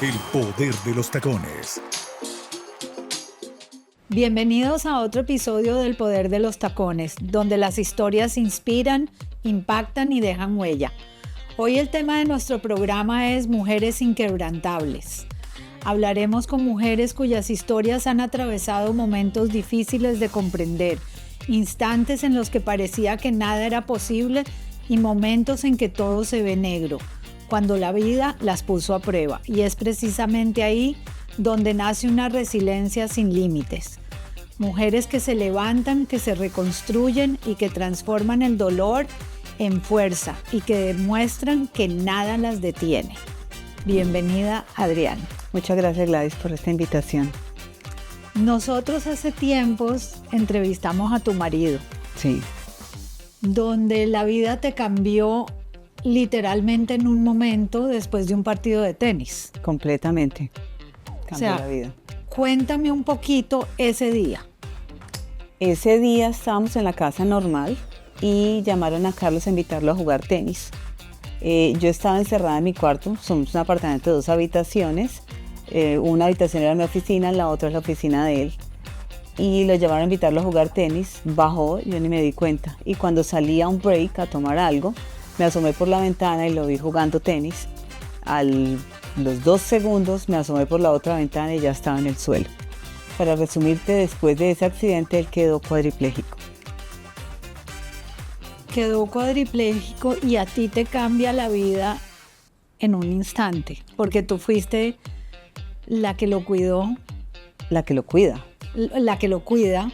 El poder de los tacones. Bienvenidos a otro episodio del Poder de los Tacones, donde las historias inspiran, impactan y dejan huella. Hoy el tema de nuestro programa es Mujeres Inquebrantables. Hablaremos con mujeres cuyas historias han atravesado momentos difíciles de comprender, instantes en los que parecía que nada era posible y momentos en que todo se ve negro, cuando la vida las puso a prueba. Y es precisamente ahí donde nace una resiliencia sin límites. Mujeres que se levantan, que se reconstruyen y que transforman el dolor en fuerza y que demuestran que nada las detiene. Bienvenida, Adriana. Muchas gracias, Gladys, por esta invitación. Nosotros hace tiempos entrevistamos a tu marido. Sí. Donde la vida te cambió literalmente en un momento después de un partido de tenis. Completamente. Cambió la vida. Cuéntame un poquito ese día. Ese día estábamos en la casa normal y llamaron a Carlos a invitarlo a jugar tenis. Yo estaba encerrada en mi cuarto, somos un apartamento de 2 habitaciones. Una habitación era mi oficina, la otra es la oficina de él. Y lo llamaron a invitarlo a jugar tenis, bajó, yo ni me di cuenta. Y cuando salí a un break a tomar algo, me asomé por la ventana y lo vi jugando tenis. Los 2 segundos me asomé por la otra ventana y ya estaba en el suelo. Para resumirte, después de ese accidente él quedó cuadripléjico. Quedó cuadripléjico y a ti te cambia la vida en un instante, porque tú fuiste la que lo cuidó. La que lo cuida. La que lo cuida,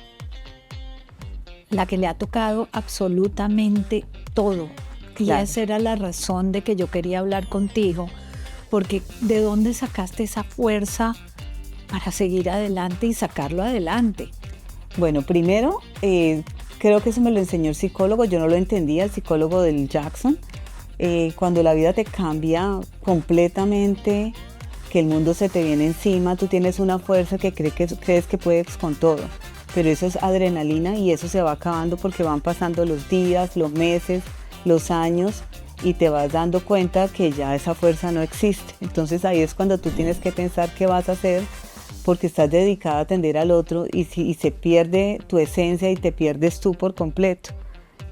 la que le ha tocado absolutamente todo. Claro. Y esa era la razón de que yo quería hablar contigo, porque ¿de dónde sacaste esa fuerza para seguir adelante y sacarlo adelante? Bueno, primero, creo que eso me lo enseñó el psicólogo, yo no lo entendía, el psicólogo del Jackson. Cuando la vida te cambia completamente, que el mundo se te viene encima, tú tienes una fuerza que crees que puedes con todo, pero eso es adrenalina y eso se va acabando porque van pasando los días, los meses, los años y te vas dando cuenta que ya esa fuerza no existe. Entonces ahí es cuando tú tienes que pensar qué vas a hacer porque estás dedicada a atender al otro y se pierde tu esencia y te pierdes tú por completo.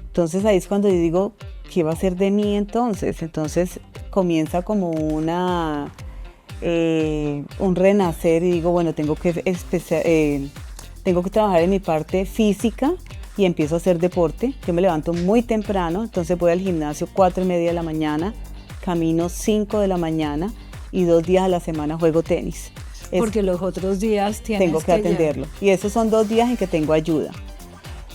Entonces ahí es cuando yo digo, ¿qué va a ser de mí entonces? Entonces comienza como un renacer y digo, bueno, tengo que trabajar en mi parte física y empiezo a hacer deporte. Yo me levanto muy temprano, entonces voy al gimnasio 4:30 de la mañana, camino 5 de la mañana y 2 días a la semana juego tenis. Porque los otros días tengo que atenderlo. Y esos son 2 días en que tengo ayuda.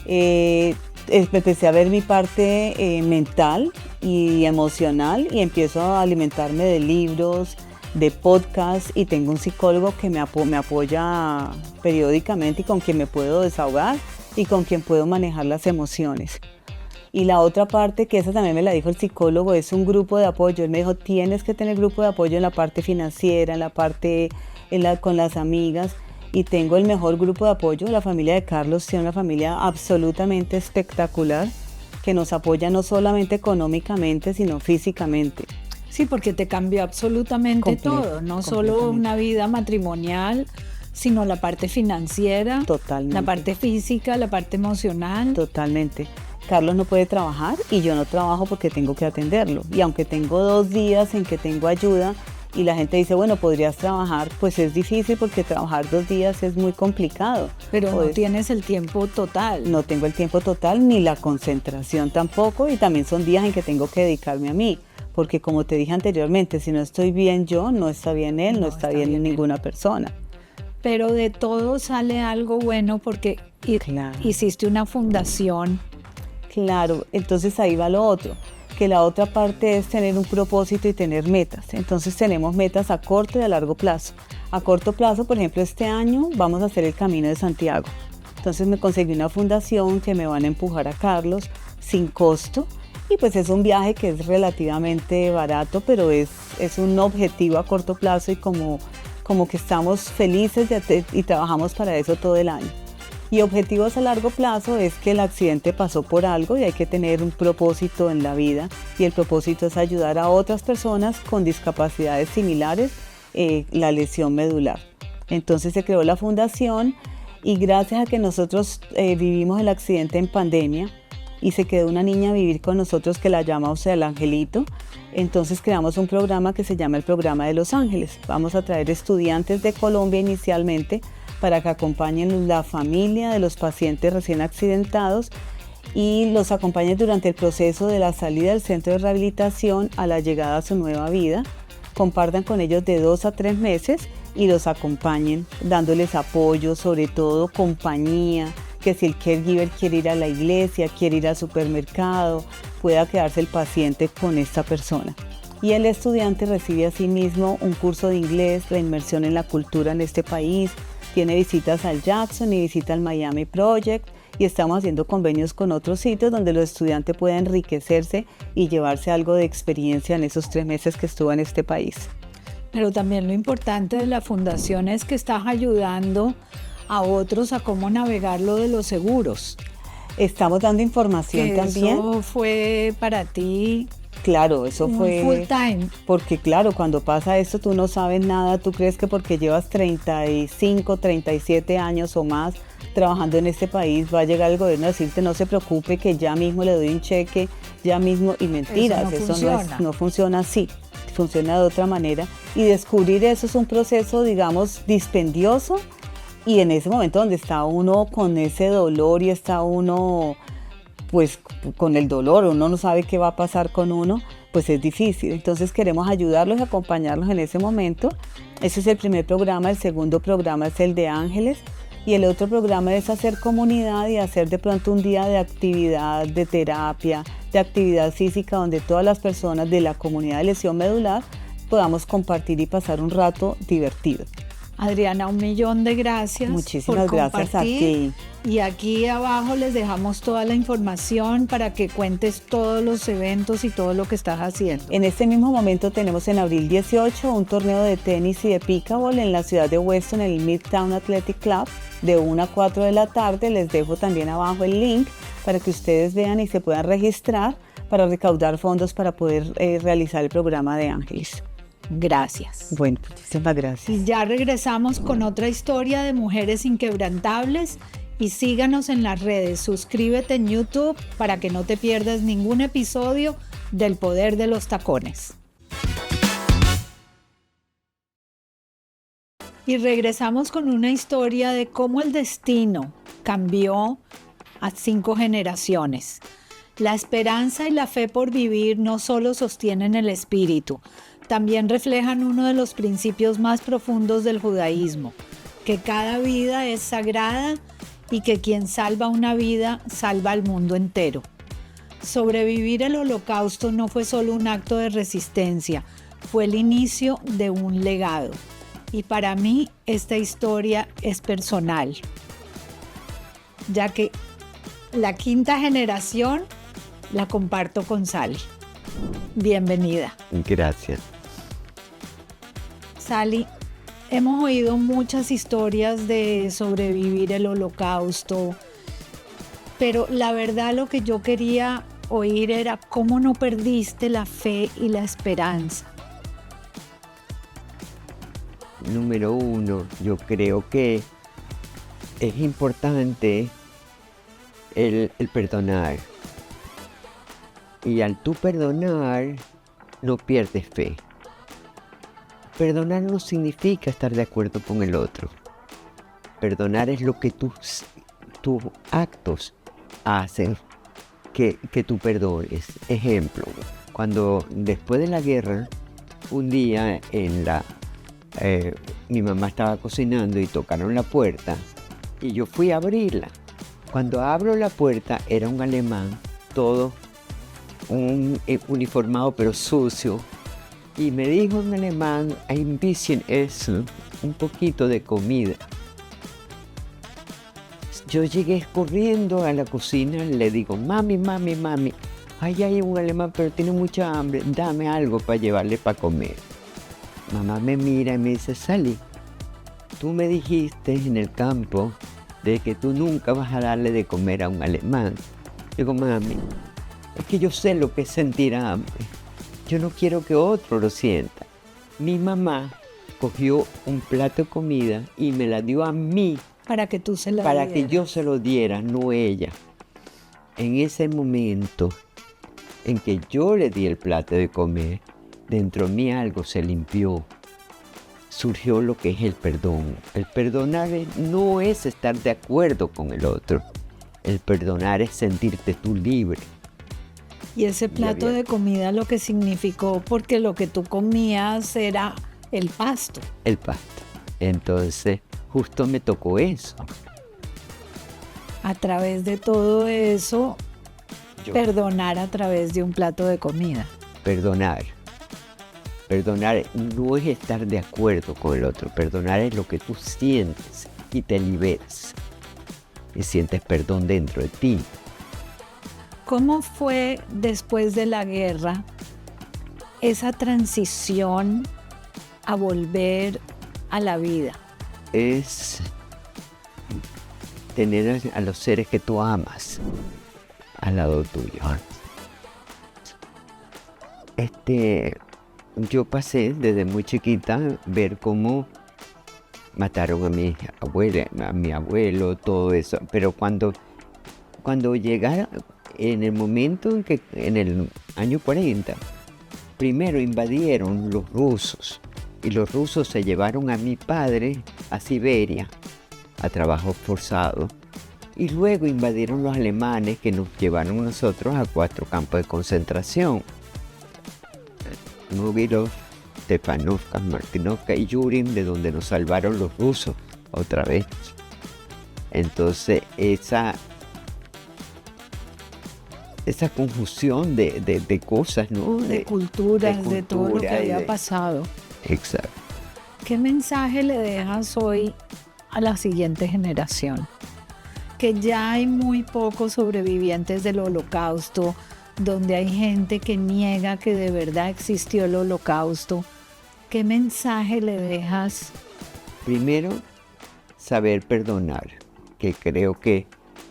Empecé a ver mi parte mental y emocional y empiezo a alimentarme de libros, de podcast y tengo un psicólogo que me apoya periódicamente y con quien me puedo desahogar y con quien puedo manejar las emociones. Y la otra parte, que esa también me la dijo el psicólogo, es un grupo de apoyo. Él me dijo, tienes que tener grupo de apoyo en la parte financiera, en la parte con las amigas. Y tengo el mejor grupo de apoyo. La familia de Carlos tiene una familia absolutamente espectacular que nos apoya no solamente económicamente, sino físicamente. Sí, porque te cambió absolutamente todo, no solo una vida matrimonial, sino la parte financiera, totalmente, la parte física, la parte emocional. Totalmente. Carlos no puede trabajar y yo no trabajo porque tengo que atenderlo. Y aunque tengo 2 días en que tengo ayuda y la gente dice, bueno, podrías trabajar, pues es difícil porque trabajar 2 días es muy complicado. Pero no tienes el tiempo total. No tengo el tiempo total ni la concentración tampoco y también son días en que tengo que dedicarme a mí. Porque como te dije anteriormente, si no estoy bien yo, no está bien él, no está bien ninguna persona. Pero de todo sale algo bueno porque hiciste una fundación. Claro, entonces ahí va lo otro, que la otra parte es tener un propósito y tener metas. Entonces tenemos metas a corto y a largo plazo. A corto plazo, por ejemplo, este año vamos a hacer el Camino de Santiago. Entonces me conseguí una fundación que me van a empujar a Carlos sin costo. Y pues es un viaje que es relativamente barato, pero es un objetivo a corto plazo y como que estamos felices y trabajamos para eso todo el año. Y objetivos a largo plazo es que el accidente pasó por algo y hay que tener un propósito en la vida. Y el propósito es ayudar a otras personas con discapacidades similares la lesión medular. Entonces se creó la fundación y gracias a que nosotros vivimos el accidente en pandemia y se quedó una niña a vivir con nosotros que la llamamos el Angelito, entonces creamos un programa que se llama el Programa de Los Ángeles. Vamos a traer estudiantes de Colombia inicialmente para que acompañen la familia de los pacientes recién accidentados y los acompañen durante el proceso de la salida del centro de rehabilitación a la llegada a su nueva vida, compartan con ellos de 2 a 3 meses y los acompañen dándoles apoyo, sobre todo compañía, que si el caregiver quiere ir a la iglesia, quiere ir al supermercado, pueda quedarse el paciente con esta persona. Y el estudiante recibe asimismo un curso de inglés, la inmersión en la cultura en este país, tiene visitas al Jackson y visita al Miami Project y estamos haciendo convenios con otros sitios donde los estudiantes puedan enriquecerse y llevarse algo de experiencia en esos 3 meses que estuvo en este país. Pero también lo importante de la fundación es que estás ayudando a otros a cómo navegar lo de los seguros. Estamos dando información que también. Eso fue para ti. Claro, eso fue full time. Porque claro, cuando pasa esto tú no sabes nada, tú crees que porque llevas 35, 37 años o más trabajando en este país va a llegar el gobierno a decirte no se preocupe que ya mismo le doy un cheque, ya mismo, y mentiras, eso no funciona así, funciona de otra manera y descubrir eso es un proceso, digamos, dispendioso y en ese momento donde está uno con ese dolor y está uno pues con el dolor, uno no sabe qué va a pasar con uno, pues es difícil. Entonces queremos ayudarlos y acompañarlos en ese momento. Ese es el primer programa. El segundo programa es el de Ángeles y el otro programa es hacer comunidad y hacer de pronto un día de actividad, de terapia, de actividad física donde todas las personas de la comunidad de lesión medular podamos compartir y pasar un rato divertido. Adriana, 1.000.000 de gracias. Muchísimas gracias a ti. Y aquí abajo les dejamos toda la información para que cuentes todos los eventos y todo lo que estás haciendo. En este mismo momento tenemos en abril 18 un torneo de tenis y de pickleball en la ciudad de Weston, en el Midtown Athletic Club, de 1 a 4 de la tarde. Les dejo también abajo el link para que ustedes vean y se puedan registrar para recaudar fondos para poder realizar el programa de Ángeles. Gracias. Bueno, muchísimas gracias. Y ya regresamos con otra historia de mujeres inquebrantables y síganos en las redes. Suscríbete en YouTube para que no te pierdas ningún episodio del Poder de los Tacones. Y regresamos con una historia de cómo el destino cambió a 5 generaciones. La esperanza y la fe por vivir no solo sostienen el espíritu, también reflejan uno de los principios más profundos del judaísmo, que cada vida es sagrada y que quien salva una vida salva al mundo entero. Sobrevivir el Holocausto no fue solo un acto de resistencia, fue el inicio de un legado. Y para mí esta historia es personal, ya que la 5ª generación la comparto con Sally. Bienvenida. Gracias. Sally, hemos oído muchas historias de sobrevivir el Holocausto, pero la verdad lo que yo quería oír era cómo no perdiste la fe y la esperanza. Número 1, yo creo que es importante el perdonar. Y al tú perdonar, no pierdes fe. Perdonar no significa estar de acuerdo con el otro. Perdonar es lo que tus actos hacen que tú perdones. Ejemplo, cuando después de la guerra, un día mi mamá estaba cocinando y tocaron la puerta y yo fui a abrirla. Cuando abro la puerta era un alemán, todo uniformado pero sucio, y me dijo en alemán, ein bisschen Essen, un poquito de comida. Yo llegué corriendo a la cocina, le digo, mami, ahí hay un alemán pero tiene mucha hambre, dame algo para llevarle para comer. Mamá me mira y me dice, Sally, tú me dijiste en el campo de que tú nunca vas a darle de comer a un alemán. Digo, mami, es que yo sé lo que es sentir hambre. Yo no quiero que otro lo sienta. Mi mamá cogió un plato de comida y me la dio a mí Para que tú se la para que dieras. yo se lo diera, no ella. En ese momento en que yo le di el plato de comer, dentro de mí algo se limpió. Surgió lo que es el perdón. El perdonar no es estar de acuerdo con el otro. El perdonar es sentirte tú libre. Y ese plato había- de comida lo que significó, porque lo que tú comías era el pasto. El pasto. Entonces, justo me tocó eso. A través de todo eso, Yo- perdonar a través de un plato de comida. Perdonar. Perdonar no es estar de acuerdo con el otro. Perdonar es lo que tú sientes y te liberas. Y sientes perdón dentro de ti. ¿Cómo fue después de la guerra esa transición a volver a la vida? Es tener a los seres que tú amas al lado tuyo. Yo pasé desde muy chiquita ver cómo mataron a mi abuela, a mi abuelo, todo eso. Pero cuando llegara, en el momento en que, en el año 40, primero invadieron los rusos. Y los rusos se llevaron a mi padre a Siberia, a trabajo forzado. Y luego invadieron los alemanes que nos llevaron a nosotros a 4 campos de concentración. Mogilev, Stepanovka, Martinovka y Yurin, de donde nos salvaron los rusos otra vez. Entonces esa confusión de cosas, ¿no? De culturas, de todo lo que cultura y había pasado. Exacto. ¿Qué mensaje le dejas hoy a la siguiente generación? Que ya hay muy pocos sobrevivientes del Holocausto, donde hay gente que niega que de verdad existió el Holocausto. ¿Qué mensaje le dejas? Primero, saber perdonar, que creo que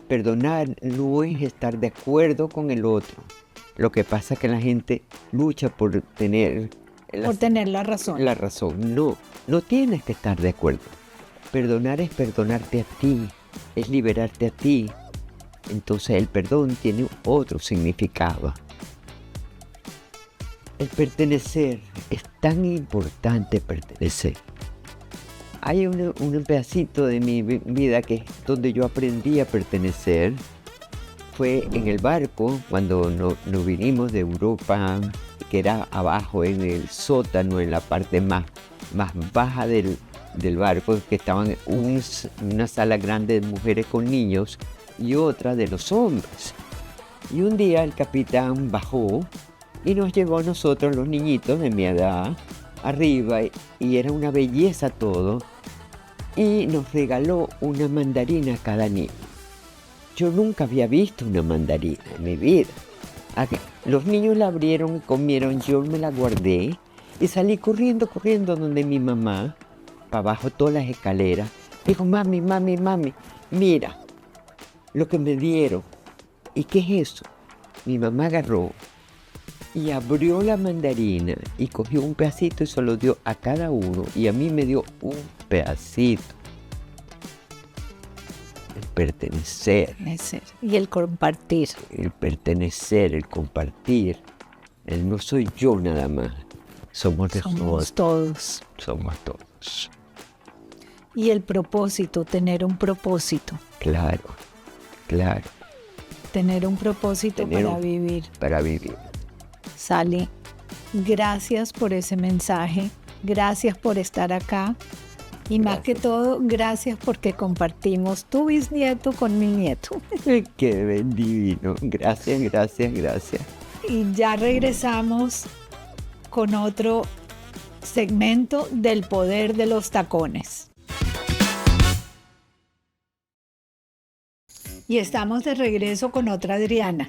perdonar no es estar de acuerdo con el otro. Lo que pasa es que la gente lucha por tener Por tener la razón. la razón. No tienes que estar de acuerdo. Perdonar es perdonarte a ti, es liberarte a ti. Entonces el perdón tiene otro significado. El pertenecer, es tan importante pertenecer. Hay un pedacito de mi vida que es donde yo aprendí a pertenecer. Fue en el barco, cuando nos vinimos de Europa, que era abajo en el sótano, en la parte más baja del barco, que estaban una sala grande de mujeres con niños y otra de los hombres. Y un día el capitán bajó y nos llevó a nosotros, los niñitos de mi edad, arriba, y era una belleza todo, y nos regaló una mandarina a cada niño. Yo nunca había visto una mandarina en mi vida. Los niños la abrieron y comieron, yo me la guardé y salí corriendo donde mi mamá, para abajo todas las escaleras. Dijo, mami, mira lo que me dieron. ¿Y qué es eso? Mi mamá agarró y abrió la mandarina y cogió un pedacito y se lo dio a cada uno, y a mí me dio un pedacito. El pertenecer, Y el compartir. el pertenecer, el compartir. El no soy yo nada más, somos Somos todos. somos todos. Y el propósito, tener un propósito. Claro, Tener un propósito Tener para un- vivir. para vivir. Sally, gracias por ese mensaje, gracias por estar acá y más que Gracias. todo, gracias porque compartimos tu bisnieto con mi nieto. Qué divino, gracias. Y ya regresamos con otro segmento del poder de los tacones. Y estamos de regreso con otra Adriana,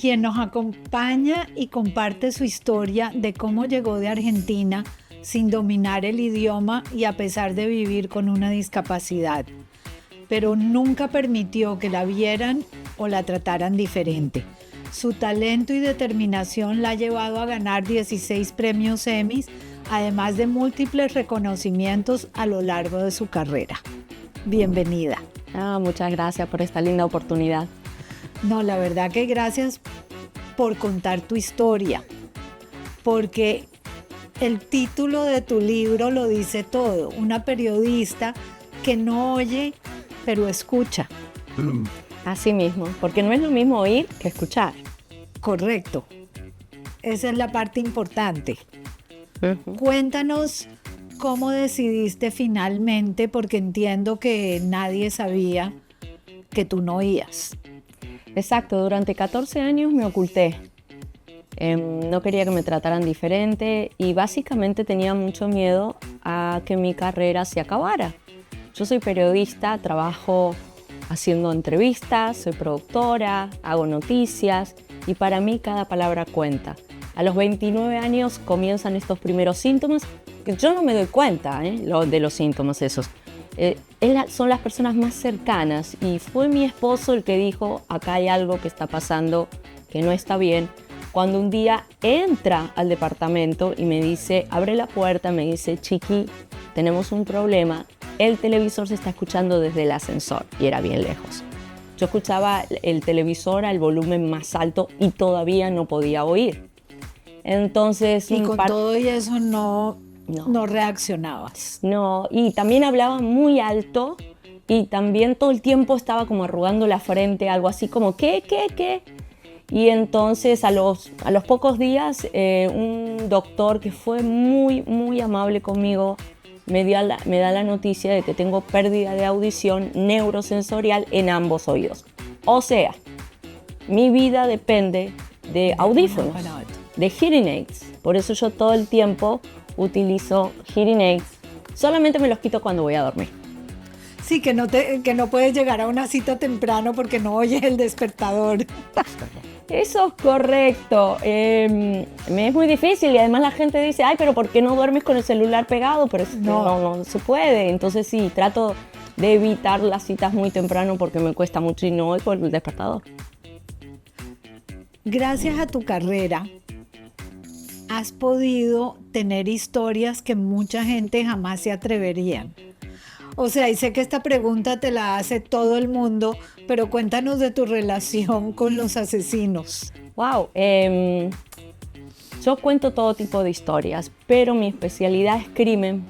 quien nos acompaña y comparte su historia de cómo llegó de Argentina sin dominar el idioma y a pesar de vivir con una discapacidad, pero nunca permitió que la vieran o la trataran diferente. Su talento y determinación la ha llevado a ganar 16 premios Emmys, además de múltiples reconocimientos a lo largo de su carrera. Bienvenida. Muchas gracias por esta linda oportunidad. No, la verdad que gracias por contar tu historia, porque el título de tu libro lo dice todo. Una periodista que no oye, pero escucha. Así mismo, porque no es lo mismo oír que escuchar. Correcto. Esa es la parte importante. Cuéntanos cómo decidiste finalmente, porque entiendo que nadie sabía que tú no oías. Exacto, durante 14 años me oculté. No quería que me trataran diferente y básicamente tenía mucho miedo a que mi carrera se acabara. Yo soy periodista, trabajo haciendo entrevistas, soy productora, hago noticias y para mí cada palabra cuenta. A los 29 años comienzan estos primeros síntomas, que yo no me doy cuenta de los síntomas esos. Son las personas más cercanas y fue mi esposo el que dijo, acá hay algo que está pasando que no está bien. Cuando un día entra al departamento y me dice, abre la puerta, me dice, Chiqui, tenemos un problema, el televisor se está escuchando desde el ascensor y era bien lejos. Yo escuchaba el televisor al volumen más alto y todavía no podía oír. Entonces, y con todo y eso no reaccionabas. No, y también hablaba muy alto y también todo el tiempo estaba como arrugando la frente, algo así como, ¿qué? Y entonces a los pocos días un doctor que fue muy, muy amable conmigo me da la noticia de que tengo pérdida de audición neurosensorial en ambos oídos. O sea, mi vida depende de audífonos, de hearing aids. Por eso yo todo el tiempo utilizo hearing aids. Solamente me los quito cuando voy a dormir. Sí, que no puedes llegar a una cita temprano porque no oyes el despertador. Eso es correcto. Me es muy difícil y además la gente dice, ay, pero ¿por qué no duermes con el celular pegado? Pero no se puede. Entonces sí, trato de evitar las citas muy temprano porque me cuesta mucho y no oigo el despertador. Gracias a tu carrera, has podido tener historias que mucha gente jamás se atreverían. O sea, y sé que esta pregunta te la hace todo el mundo, pero cuéntanos de tu relación con los asesinos. Wow, yo cuento todo tipo de historias, pero mi especialidad es crimen.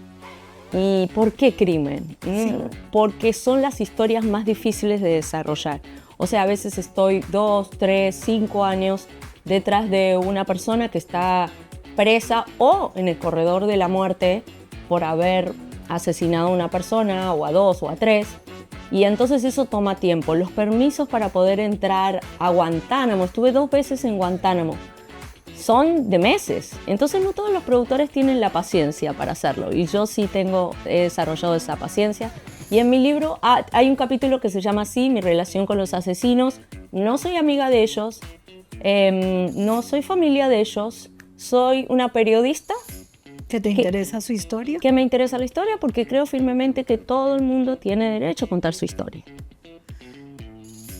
¿Y por qué crimen? Sí. Porque son las historias más difíciles de desarrollar. O sea, a veces estoy 2, 3, 5 años detrás de una persona que está presa o en el corredor de la muerte por haber asesinado a una persona o a 2 o a 3 y entonces eso toma tiempo. Los permisos para poder entrar a Guantánamo, estuve 2 veces en Guantánamo, son de meses. Entonces no todos los productores tienen la paciencia para hacerlo y yo sí he desarrollado esa paciencia. Y en mi libro hay un capítulo que se llama así, mi relación con los asesinos. No soy amiga de ellos, no soy familia de ellos, soy una periodista. ¿Que te interesa su historia? Que me interesa la historia porque creo firmemente que todo el mundo tiene derecho a contar su historia.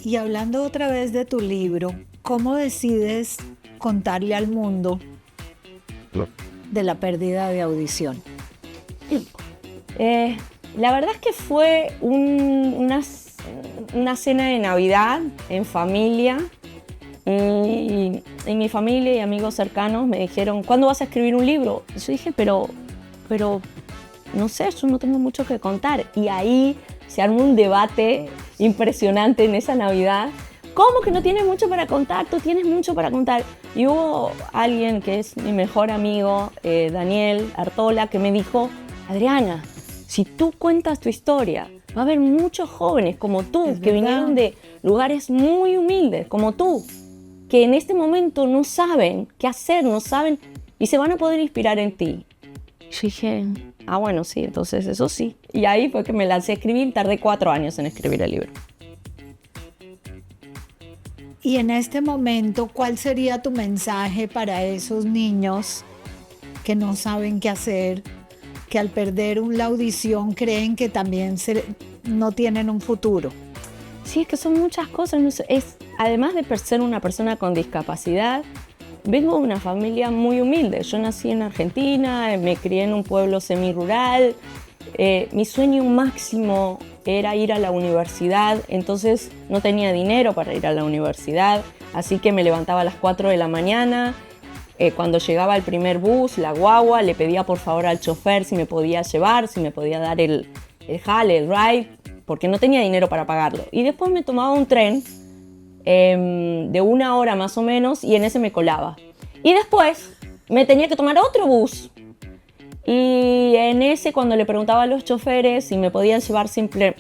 Y hablando otra vez de tu libro, ¿cómo decides contarle al mundo de la pérdida de audición? La verdad es que fue una cena de Navidad en familia y mi familia y amigos cercanos me dijeron, ¿cuándo vas a escribir un libro? Y yo dije, pero no sé, yo no tengo mucho que contar. Y ahí se armó un debate impresionante en esa Navidad. ¿Cómo que no tienes mucho para contar? Tú tienes mucho para contar. Y hubo alguien que es mi mejor amigo, Daniel Artola, que me dijo, Adriana, si tú cuentas tu historia, va a haber muchos jóvenes como tú, que vinieron de lugares muy humildes, como tú, que en este momento no saben qué hacer, no saben, y se van a poder inspirar en ti. Yo dije, bueno, sí, entonces eso sí. Y ahí fue que me lancé a escribir, tardé 4 años en escribir el libro. Y en este momento, ¿cuál sería tu mensaje para esos niños que no saben qué hacer, que al perder la audición creen que también no tienen un futuro? Sí, es que son muchas cosas. Además de ser una persona con discapacidad, vengo de una familia muy humilde. Yo nací en Argentina, me crié en un pueblo semirural. Mi sueño máximo era ir a la universidad, entonces no tenía dinero para ir a la universidad, así que me levantaba a las 4 de la mañana. Cuando llegaba el primer bus, la guagua, le pedía por favor al chofer si me podía llevar, si me podía dar el jale, el ride, porque no tenía dinero para pagarlo. Y después me tomaba un tren de 1 hora más o menos y en ese me colaba. Y después me tenía que tomar otro bus. Y en ese, cuando le preguntaba a los choferes si me podían llevar,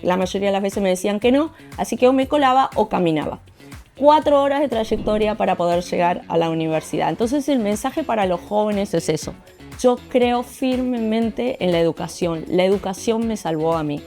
la mayoría de las veces me decían que no, así que o me colaba o caminaba. 4 horas de trayectoria para poder llegar a la universidad. Entonces el mensaje para los jóvenes es eso. Yo creo firmemente en la educación. La educación me salvó a mí.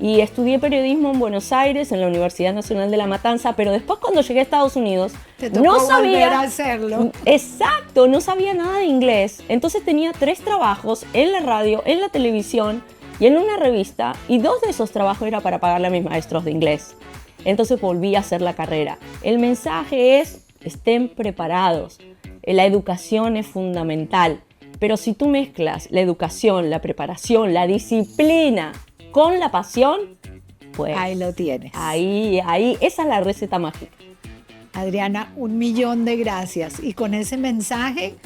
Y estudié periodismo en Buenos Aires, en la Universidad Nacional de La Matanza, pero después cuando llegué a Estados Unidos, Te tocó no volver sabía a hacerlo. Exacto, no sabía nada de inglés. Entonces tenía 3 trabajos en la radio, en la televisión y en una revista, y 2 de esos trabajos era para pagarle a mis maestros de inglés. Entonces volví a hacer la carrera. El mensaje es, estén preparados. La educación es fundamental, pero si tú mezclas la educación, la preparación, la disciplina con la pasión, pues Ahí lo tienes. ahí, esa es la receta mágica. Adriana, 1.000.000 de gracias. Y con ese mensaje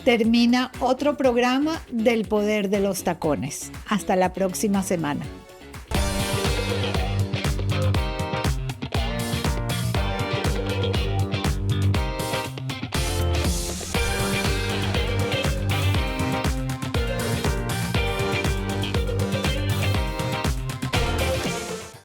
termina otro programa del Poder de los Tacones. Hasta la próxima semana.